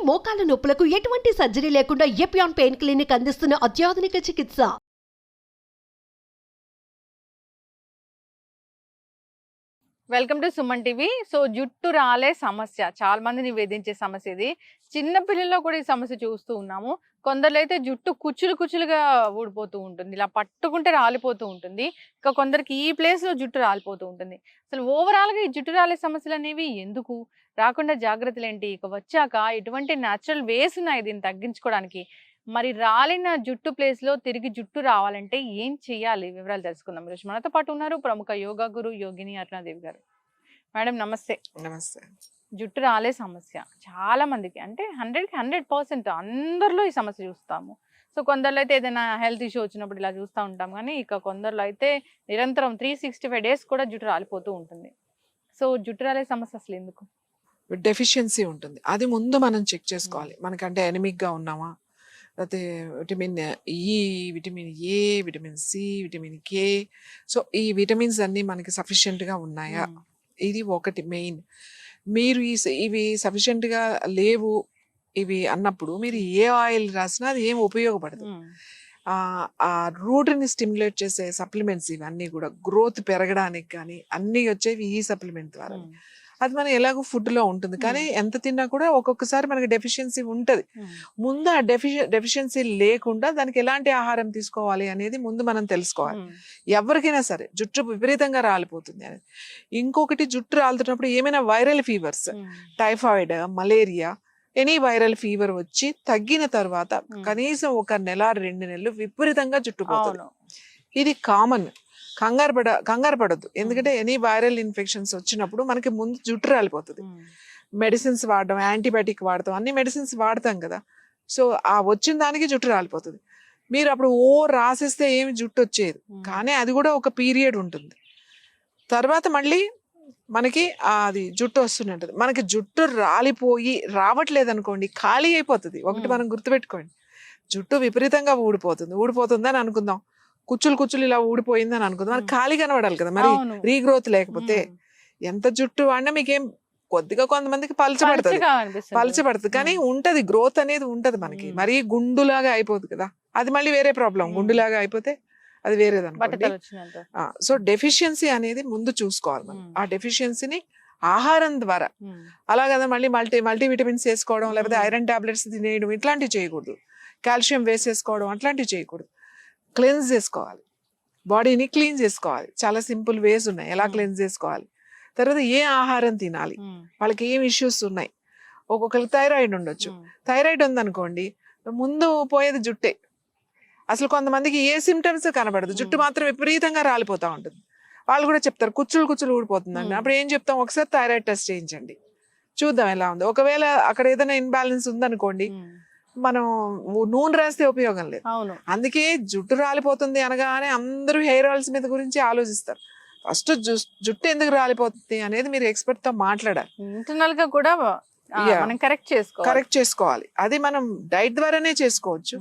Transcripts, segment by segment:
మోకాల నొప్పులకు ఎటువంటి సర్జరీ లేకుండా ఎపియాన్ పెయిన్ క్లినిక్ అందిస్తున్న అత్యాధునిక చికిత్స. Welcome to Suman TV. So జుట్టు రాలే సమస్య చాలా మందిని వేధించే సమస్య ఇది. చిన్న పిల్లల్లో కూడా ఈ సమస్య చూస్తూ ఉన్నాము. కొందరిలో అయితే జుట్టు కుచ్చులుగా ఊడిపోతూ ఉంటుంది, ఇలా పట్టుకుంటే రాలిపోతూ ఉంటుంది. ఇంకా కొందరికి ఈ ప్లేస్ లో జుట్టు రాలిపోతూ ఉంటుంది. అసలు ఓవరాల్ గా ఈ జుట్టు రాలే సమస్యలు అనేవి ఎందుకు, రాకుండా జాగ్రత్తలు ఏంటి, ఇక వచ్చాక ఎటువంటి న్యాచురల్ వేస్ ఉన్నాయి దీన్ని తగ్గించుకోవడానికి, మరి రాలిన జుట్టు ప్లేస్ లో తిరిగి జుట్టు రావాలంటే ఏం చేయాలి, వివరాలు తెలుసుకుందాం. ఈరోజు మనతో పాటు ఉన్నారు ప్రముఖ యోగా గురు యోగిని అరుణాదేవి గారు. మేడం నమస్తే. నమస్తే. జుట్టు రాలే సమస్య చాలా మందికి, అంటే 100% అందరిలో ఈ సమస్య చూస్తాము. సో కొందరిలో అయితే ఏదైనా హెల్త్ ఇష్యూ వచ్చినప్పుడు ఇలా చూస్తూ ఉంటాం, కానీ ఇక కొందరిలో అయితే నిరంతరం 365 days కూడా జుట్టు రాలిపోతూ ఉంటుంది. సో జుట్టు రాలే సమస్య అసలు ఎందుకు? డెఫిషియన్సీ ఉంటుంది, అది ముందు మనం చెక్ చేసుకోవాలి. మనకంటే ఎనిమిక్ గా ఉన్నామా, లేకపోతే vitamin E, vitamin A, vitamin C, vitamin K, so ఈ విటమిన్స్ అన్ని మనకి సఫిషియెంట్ గా ఉన్నాయా, ఇది ఒకటి మెయిన్. మీరు ఇవి సఫిషియెంట్ గా లేవు ఇవి అన్నప్పుడు మీరు ఏ ఆయిల్ రాసినా అది ఏం ఉపయోగపడదు. ఆ రూట్ ని స్టిమ్యులేట్ చేసే సప్లిమెంట్స్ ఇవన్నీ కూడా గ్రోత్ పెరగడానికి కానీ అన్ని వచ్చేవి ఈ సప్లిమెంట్ ద్వారా. అది మనం ఎలాగో ఫుడ్ లో ఉంటుంది, కానీ ఎంత తిన్నా కూడా ఒక్కొక్కసారి మనకి డెఫిషియన్సీ ఉంటది. ముందు ఆ డెఫిషియన్సీ లేకుండా దానికి ఎలాంటి ఆహారం తీసుకోవాలి అనేది ముందు మనం తెలుసుకోవాలి. ఎవరికైనా సరే జుట్టు విపరీతంగా రాలిపోతుంది అనేది. ఇంకొకటి, జుట్టు రాలుతున్నప్పుడు ఏమైనా viral fevers, typhoid, malaria, any viral fever వచ్చి తగ్గిన తర్వాత కనీసం 1 నెల 2 నెలలు విపరీతంగా జుట్టు పోతుంది. ఇది కామన్. కంగారు పడద్దు, ఎందుకంటే ఎనీ వైరల్ ఇన్ఫెక్షన్స్ వచ్చినప్పుడు మనకి ముందు జుట్టు రాలిపోతుంది. మెడిసిన్స్ వాడడం, యాంటీబయాటిక్ వాడతాం, అన్ని మెడిసిన్స్ వాడతాం కదా. సో ఆ వచ్చిన దానికి జుట్టు రాలిపోతుంది. మీరు అప్పుడు రాసేస్తే ఏమి జుట్టు వచ్చేది, కానీ అది కూడా ఒక పీరియడ్ ఉంటుంది. తర్వాత మళ్ళీ మనకి అది జుట్టు వస్తూనే ఉంటుంది. మనకి జుట్టు రాలిపోయి రావట్లేదు అనుకోండి, ఖాళీ అయిపోతుంది. ఒకటి మనం గుర్తుపెట్టుకోండి, జుట్టు విపరీతంగా ఊడిపోతుందని అనుకుందాం, కుచ్చులు ఇలా ఊడిపోయిందని అనుకుందాం, మనకి ఖాళీ కనబడాలి కదా. మరి రీగ్రోత్ లేకపోతే ఎంత జుట్టు వాడినా మీకేం, కొద్దిగా కొంతమందికి పలచబడుతుంది కానీ ఉంటది, గ్రోత్ అనేది ఉంటది మనకి. మరీ గుండులాగా అయిపోదు కదా, అది మళ్ళీ వేరే ప్రాబ్లం. గుండులాగా అయిపోతే అది వేరేది అనుకోండి. సో డెఫిషియన్సీ అనేది ముందు చూసుకోవాలి మనం. ఆ డెఫిషియన్సీని ఆహారం ద్వారా, అలా కదా మళ్ళీ మల్టీవిటమిన్స్ వేసుకోవడం, లేకపోతే ఐరన్ టాబ్లెట్స్ తినేయడం, ఇట్లాంటివి చేయకూడదు. కాల్షియం వేసేసుకోవడం అట్లాంటివి చేయకూడదు. క్లెన్స్ చేసుకోవాలి, బాడీని క్లీన్ చేసుకోవాలి. చాలా సింపుల్ వేస్ ఉన్నాయి ఎలా క్లెన్స్ చేసుకోవాలి. తర్వాత ఏ ఆహారం తినాలి, వాళ్ళకి ఏం ఇష్యూస్ ఉన్నాయి. ఒక్కొక్కరికి థైరాయిడ్ ఉండొచ్చు. థైరాయిడ్ ఉందనుకోండి, ముందు పోయేది జుట్టే. అసలు కొంతమందికి ఏ సిమ్టమ్స్ కనబడదు, జుట్టు మాత్రం విపరీతంగా రాలిపోతా ఉంటుంది. వాళ్ళు కూడా చెప్తారు కుచ్చులు ఊడిపోతుందండి. అప్పుడు ఏం చెప్తాం, ఒకసారి థైరాయిడ్ టెస్ట్ చేయించండి, చూద్దాం ఎలా ఉంది. ఒకవేళ అక్కడ ఏదైనా ఇన్బ్యాలెన్స్ ఉందనుకోండి, మనం నూనె రాస్తే ఉపయోగం లేదు. అందుకే జుట్టు రాలిపోతుంది అనగానే అందరూ హెయిర్ ఆయిల్స్ మీద గురించి ఆలోచిస్తారు. ఫస్ట్ జుట్టు ఎందుకు రాలిపోతుంది అనేది మీరు ఎక్స్పర్ట్ తో మాట్లాడాలి. ఇంటర్నల్ గా కూడా కరెక్ట్ చేసుకోవాలి. అది మనం డైట్ ద్వారానే చేసుకోవచ్చు.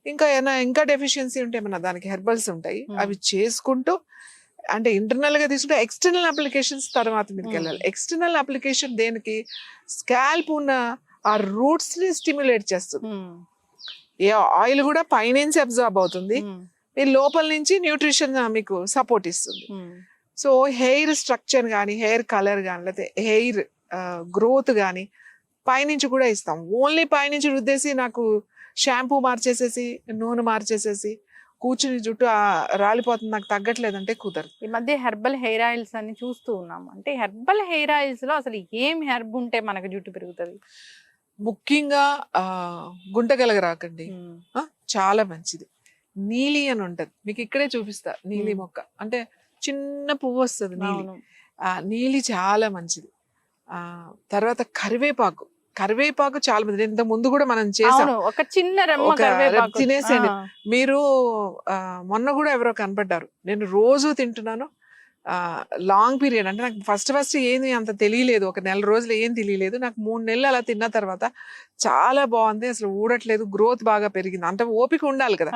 ఇంకా డెఫిషియన్సీ ఉంటే మన దానికి హెర్బల్స్ ఉంటాయి, అవి చేసుకుంటూ, అంటే ఇంటర్నల్ గా తీసుకుంటే ఎక్స్టర్నల్ అప్లికేషన్స్ తర్వాత మీదకి వెళ్ళాలి. ఎక్స్టర్నల్ అప్లికేషన్ దేనికి, స్కాల్ప్ ఉన్న ఆ రూట్స్ ని స్టిమ్యులేట్ చేస్తుంది. ఏ ఆయిల్ కూడా పైనుంచి అబ్జార్బ్ అవుతుంది, మీ లోపల నుంచి న్యూట్రిషన్ మీకు సపోర్ట్ ఇస్తుంది. సో హెయిర్ స్ట్రక్చర్ కానీ, హెయిర్ కలర్ కానీ, లేకపోతే హెయిర్ గ్రోత్ కానీ పైనుంచి కూడా ఇస్తాం. ఓన్లీ పైనుంచి రుద్దేసి నాకు షాంపూ మార్చేసేసి నూనె మార్చేసేసి కూర్చుని జుట్టు రాలిపోతుంది నాకు తగ్గట్లేదు అంటే కుదరదు. ఈ మధ్య హెర్బల్ హెయిర్ ఆయిల్స్ అని చూస్తూ ఉన్నాము. అంటే హెర్బల్ హెయిర్ ఆయిల్స్ లో అసలు ఏం హెర్బ్ ఉంటే మనకు జుట్టు పెరుగుతుంది? ముఖ్యంగా గుంటగలగ రాకండి, చాలా మంచిది. నీలి అని ఉంటది, మీకు ఇక్కడే చూపిస్తా. నీలి మొక్క అంటే చిన్న పువ్వు వస్తుంది, నీలి చాలా మంచిది. తర్వాత కరివేపాకు చాలా మంది, ఇంత ముందు కూడా మనం చేసాం, ఒక చిన్న తినేసేయండి. మీరు మొన్న కూడా ఎవరో కనపడ్డారు, నేను రోజు తింటున్నాను. లాంగ్ పీరియడ్ అంటే నాకు ఫస్ట్ ఏంది అంత తెలియలేదు, ఒక నెల రోజులు ఏం తెలియలేదు. నాకు 3 నెలలు అలా తిన్న తర్వాత చాలా బాగుంది, అసలు ఊడట్లేదు, గ్రోత్ బాగా పెరిగింది. అంటే ఓపిక ఉండాలి కదా,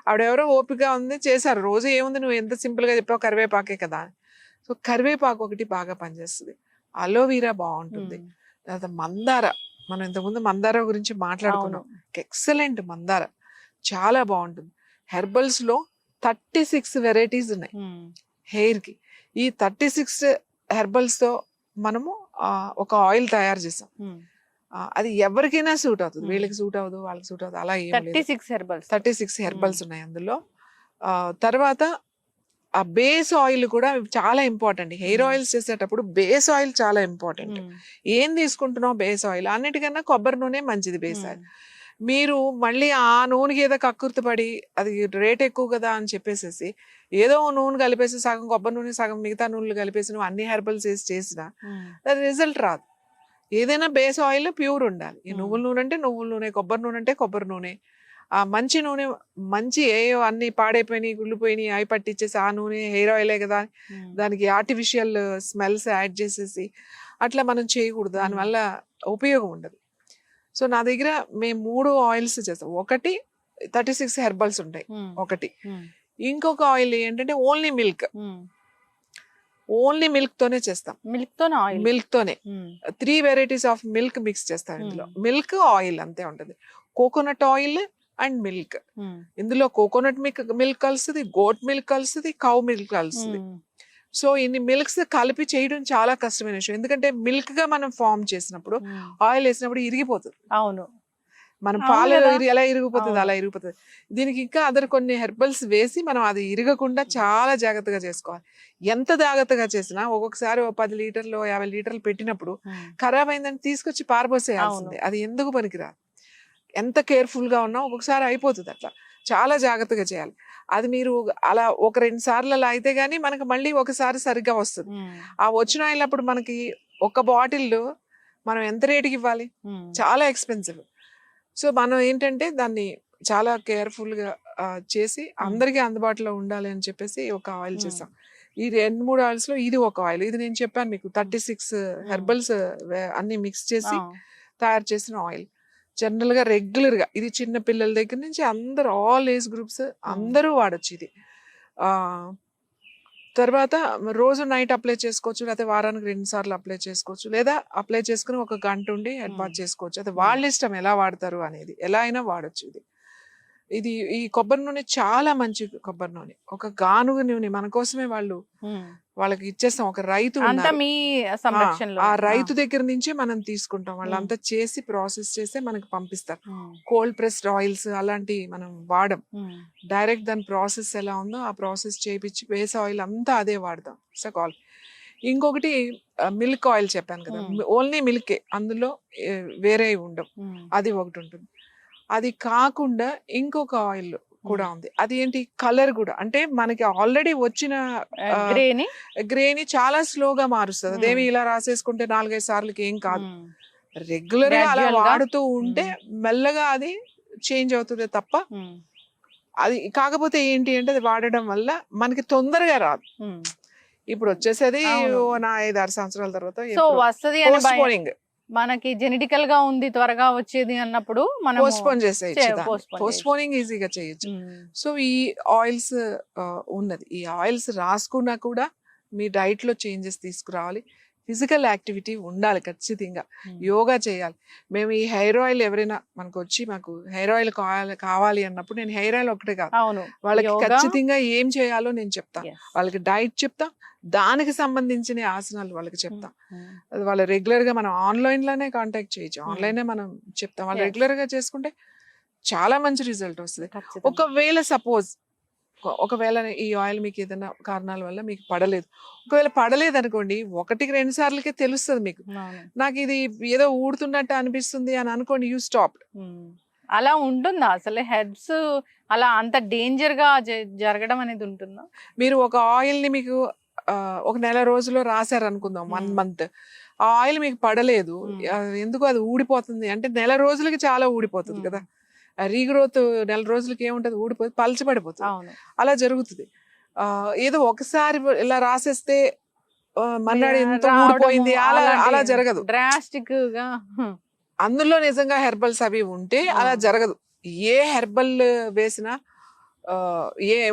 ఆవిడెవరో ఓపిక ఉంది చేశారు. రోజు ఏముంది, నువ్వు ఎంత సింపుల్ గా చెప్పావు, కరివేపాకే కదా. సో కరివేపాకు ఒకటి బాగా పనిచేస్తుంది. అలోవీరా బాగుంటుంది. తర్వాత మనం ఇంతకుముందు మందార గురించి మాట్లాడుకున్నాం. ఎక్సలెంట్ మందార, చాలా బాగుంటుంది. హెర్బల్స్ లో 36 వెరైటీస్ ఉన్నాయి హెయిర్ కి. ఈ 36 హెర్బల్స్ తో మనము ఒక ఆయిల్ తయారు చేసాం. అది ఎవరికైనా సూట్ అవుతుంది. వీళ్ళకి సూట్ అవ్వదు, వాళ్ళకి సూట్ అవ్వదు, అలా ఏం లేదు. 36 హెర్బల్స్ ఉన్నాయి అందులో. తర్వాత ఆ బేస్ ఆయిల్ కూడా చాలా ఇంపార్టెంట్. హెయిర్ ఆయిల్స్ చేసేటప్పుడు బేస్ ఆయిల్ చాలా ఇంపార్టెంట్. ఏం తీసుకుంటున్నావు బేస్ ఆయిల్, అన్నిటికన్నా కొబ్బరి నూనె మంచిది బేస్ ఆయిల్. మీరు మళ్ళీ ఆ నూనెకి ఏదో కక్కుర్తి పడి అది రేట్ ఎక్కువ కదా అని చెప్పేసేసి ఏదో నూనె కలిపేసి సగం కొబ్బరి నూనె సగం మిగతా నూనెలు కలిపేసి నువ్వు అన్ని హెర్బల్స్ వేసి చేసినా రిజల్ట్ రాదు. ఏదైనా బేస్ ఆయిల్ ప్యూర్ ఉండాలి. ఈ నువ్వుల నూనె అంటే నువ్వుల నూనె, కొబ్బరి నూనె అంటే కొబ్బరి నూనె. ఆ మంచి నూనె, మంచి ఏయో అన్ని పాడైపోయినాయి, గుళ్ళిపోయినాయి, అవి పట్టించేసి ఆ నూనె హెయిర్ ఆయిలే కదా దానికి ఆర్టిఫిషియల్ స్మెల్స్ యాడ్ చేసేసి అట్లా మనం చేయకూడదు. దానివల్ల ఉపయోగం ఉండదు. సో నా దగ్గర మేము 3 ఆయిల్స్ చేస్తాం. ఒకటి 36 హెర్బల్స్ ఉంటాయి ఒకటి. ఇంకొక ఆయిల్ ఏంటంటే ఓన్లీ మిల్క్, ఓన్లీ మిల్క్ తోనే చేస్తాం. మిల్క్ తోనే 3 వెరైటీస్ ఆఫ్ మిల్క్ మిక్స్ చేస్తాం ఇందులో. మిల్క్ ఆయిల్ అంతే ఉంటుంది. Coconut oil and milk. ఇందులో కోకోనట్ మిల్క్ కలుస్తుంది, గోట్ మిల్క్ కలుస్తుంది, కౌ మిల్క్ కలుస్తుంది. సో ఇన్ని మిల్క్స్ కలిపి చేయడం చాలా కష్టమైన విషయం. ఎందుకంటే మిల్క్ గా మనం ఫామ్ చేసినప్పుడు ఆయిల్ వేసినప్పుడు ఇరిగిపోతుంది. అవును, మనం పాలు ఎలా ఇరిగిపోతుంది అలా ఇరిగిపోతుంది. దీనికి ఇంకా అదర్ కొన్ని హెర్బల్స్ వేసి మనం అది ఇరగకుండా చాలా జాగ్రత్తగా చేసుకోవాలి. ఎంత జాగ్రత్తగా చేసినా ఒక్కొక్కసారి 10 లీటర్లు 50 లీటర్లు పెట్టినప్పుడు ఖరాబ్ అయిందని తీసుకొచ్చి పారబోసేయాల్సిందే. అది ఎందుకు పనికిరాదు. ఎంత కేర్ఫుల్ గా ఉన్నా ఒక్కొక్కసారి అయిపోతుంది. అట్లా చాలా జాగ్రత్తగా చేయాలి. అది మీరు అలా 1-2 సార్లు అలా అయితే గానీ మనకి మళ్ళీ ఒకసారి సరిగ్గా వస్తుంది. ఆ వచ్చిన ఆయిల్ అప్పుడు మనకి ఒక బాటిల్ మనం ఎంత రేటుకి ఇవ్వాలి, చాలా ఎక్స్పెన్సివ్. సో మనం ఏంటంటే దాన్ని చాలా కేర్ఫుల్ గా చేసి అందరికీ అందుబాటులో ఉండాలి అని చెప్పేసి ఒక ఆయిల్ చేసాం. ఈ 2-3 ఆయిల్స్ లో ఇది ఒక ఆయిల్. ఇది నేను చెప్పాను మీకు 36 హెర్బల్స్ అన్ని మిక్స్ చేసి తయారు చేసిన ఆయిల్. జనరల్ గా రెగ్యులర్ గా ఇది చిన్న పిల్లల దగ్గర నుంచి అందరు ఆల్ ఏజ్ గ్రూప్స్ అందరూ వాడచ్చు ఇది. తర్వాత రోజు నైట్ అప్లై చేసుకోవచ్చు, లేకపోతే వారానికి 2 సార్లు అప్లై చేసుకోవచ్చు, లేదా అప్లై చేసుకుని 1 గంట ఉండి హెడ్ బాత్ చేసుకోవచ్చు. అది వాళ్ళ ఇష్టం ఎలా వాడతారు అనేది. ఎలా అయినా వాడచ్చు ఇది. ఇది ఈ కొబ్బరి నూనె చాలా మంచి కొబ్బరి నూనె. ఒక గానుగ నూనె మన కోసమే వాళ్ళకి ఇచ్చేస్తాం. ఒక రైతు ఆ రైతు దగ్గర నుంచి మనం తీసుకుంటాం. వాళ్ళంతా చేసి ప్రాసెస్ చేసి మనకి పంపిస్తారు. కోల్డ్ ప్రెస్డ్ ఆయిల్స్ అలాంటివి మనం వాడం. డైరెక్ట్ దాని ప్రాసెస్ ఎలా ఉందో ఆ ప్రాసెస్ చేయించి బేస్ ఆయిల్ అంతా అదే వాడదాం. సకాల్. ఇంకొకటి మిల్క్ ఆయిల్ చెప్పాను కదా, ఓన్లీ మిల్కే, అందులో వేరే ఉండవు. అది ఒకటి ఉంటుంది. అది కాకుండా ఇంకొక ఆయిల్ కూడా ఉంది. అది ఏంటి, కలర్ కూడా. అంటే మనకి ఆల్రెడీ వచ్చిన గ్రేని చాలా స్లోగా మారుస్తుంది. అదేమి ఇలా రాసేసుకుంటే 4-5 సార్లకి ఏం కాదు. రెగ్యులర్ గా అలా వాడుతూ ఉంటే మెల్లగా అది చేంజ్ అవుతుంది తప్ప. అది కాకపోతే ఏంటి అంటే అది వాడడం వల్ల మనకి తొందరగా రాదు. ఇప్పుడు వచ్చేసేది నా 5-6 సంవత్సరాల తర్వాత వస్తుంది. మనకి జెనెటికల్ గా ఉంది త్వరగా వచ్చేది అన్నప్పుడు మనం పోస్ట్పోనింగ్ ఈజీగా చేయొచ్చు. సో ఈ ఆయిల్స్ ఉన్నది. ఈ ఆయిల్స్ రాసుకున్నా కూడా మీ డైట్ లో చేంజెస్ తీసుకురావాలి. ఫిజికల్ యాక్టివిటీ ఉండాలి ఖచ్చితంగా. యోగా చేయాలి. మేము ఈ హెయిర్ ఆయిల్ ఎవరైనా మనకు వచ్చి మాకు హెయిర్ ఆయిల్ కావాలి అన్నప్పుడు నేను హెయిర్ ఆయిల్ ఒకటే కాదు, వాళ్ళకి ఖచ్చితంగా ఏం చేయాలో నేను చెప్తా. వాళ్ళకి డైట్ చెప్తా, దానికి సంబంధించిన ఆసనాలు వాళ్ళకి చెప్తాం. అది వాళ్ళు రెగ్యులర్ గా మనం ఆన్లైన్ లోనే కాంటాక్ట్ చేయొచ్చు. ఆన్లైన్ మనం చెప్తాం. వాళ్ళు రెగ్యులర్ గా చేసుకుంటే చాలా మంచి రిజల్ట్ వస్తుంది. ఒకవేళ ఈ ఆయిల్ మీకు ఏదైనా కారణాల వల్ల మీకు పడలేదు, ఒకవేళ పడలేదు అనుకోండి, 1-2 సార్లకే తెలుస్తుంది మీకు. నాకు ఇది ఏదో ఊడుతున్నట్టు అనిపిస్తుంది అని అనుకోండి, యూ స్టాప్. అలా ఉంటుందా అసలు? హెర్బ్స్ అలా అంత డేంజర్ గా జరగడం అనేది ఉంటుందా? మీరు ఒక ఆయిల్ ని మీకు ఒక నెల రోజులు రాశారు అనుకుందాం, 1 మంత్. ఆ ఆయిల్ మీకు పడలేదు, ఎందుకు అది ఊడిపోతుంది అంటే నెల రోజులకి చాలా ఊడిపోతుంది కదా. రీగ్రోత్ నెల రోజులకి ఏముంటది, ఊడిపోతుంది, పలచబడిపోతుంది. అలా జరుగుతుంది. ఏదో ఒకసారి ఇలా రాసేస్తే మన్నాడు ఎంత ఊడిపోయింది అలా జరగదు. డ్రాస్టిక్ గా అందులో నిజంగా హెర్బల్స్ అవి ఉంటే అలా జరగదు. ఏ హెర్బల్ వేసినా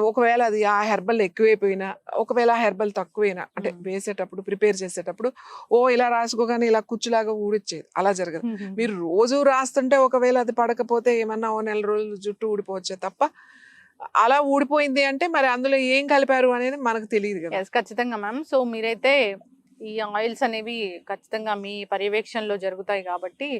ఒకవేళ అది ఆ హెర్బల్ ఎక్కువైపోయినా, ఒకవేళ ఆ హెర్బల్ తక్కువైనా, అంటే వేసేటప్పుడు ప్రిపేర్ చేసేటప్పుడు ఇలా రాసుకోగానే ఇలా కుచ్చులాగా ఊడిచ్చేది, అలా జరగదు. మీరు రోజు రాస్తుంటే ఒకవేళ అది పడకపోతే ఏమన్నా ఓ నెల రోజులు జుట్టు ఊడిపోవచ్చే తప్ప, అలా ఊడిపోయింది అంటే మరి అందులో ఏం కలిపారు అనేది మనకు తెలియదు కదా. ఎస్, ఖచ్చితంగా మ్యామ్. సో మీరైతే ఈ ఆయిల్స్ అనేవి ఖచ్చితంగా మీ పర్యవేక్షణలో జరుగుతాయి కాబట్టి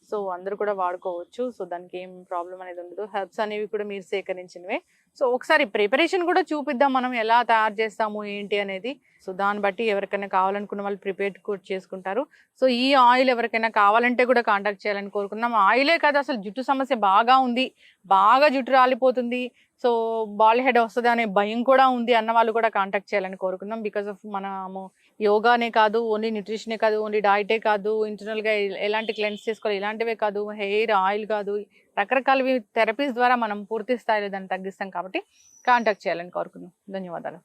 సో అందరూ కూడా వాడుకోవచ్చు. సో దానికి ఏం ప్రాబ్లం అనేది ఉండదు. హెర్బ్స్ అనేవి కూడా మీరు సేకరించినవే. సో ఒకసారి ప్రిపరేషన్ కూడా చూపిద్దాం, మనం ఎలా తయారు చేస్తాము ఏంటి అనేది. సో దాన్ని బట్టి ఎవరికైనా కావాలనుకున్న వాళ్ళు ప్రిపేర్ కూడా చేసుకుంటారు. సో ఈ ఆయిల్ ఎవరికైనా కావాలంటే కూడా కాంటాక్ట్ చేయాలని కోరుకున్నాం. ఆయిలే కాదు, అసలు జుట్టు సమస్య బాగా ఉంది, బాగా జుట్టు రాలిపోతుంది, సో బాల్ హెడ్ వస్తుంది అనే భయం కూడా ఉంది అన్న వాళ్ళు కూడా కాంటాక్ట్ చేయాలని కోరుకుందాం. బికాస్ ఆఫ్ మనము యోగానే కాదు, ఓన్లీ న్యూట్రిషనే కాదు, ఓన్లీ డైటే కాదు, ఇంటర్నల్గా ఎలాంటి క్లెన్స్ చేసుకోవాలి ఇలాంటివే కాదు, హెయిర్ ఆయిల్ కాదు, రకరకాల థెరపీస్ ద్వారా మనం పూర్తి స్థాయిలో దాన్ని తగ్గిస్తాం కాబట్టి కాంటాక్ట్ చేయాలని కోరుకుందాం. ధన్యవాదాలు.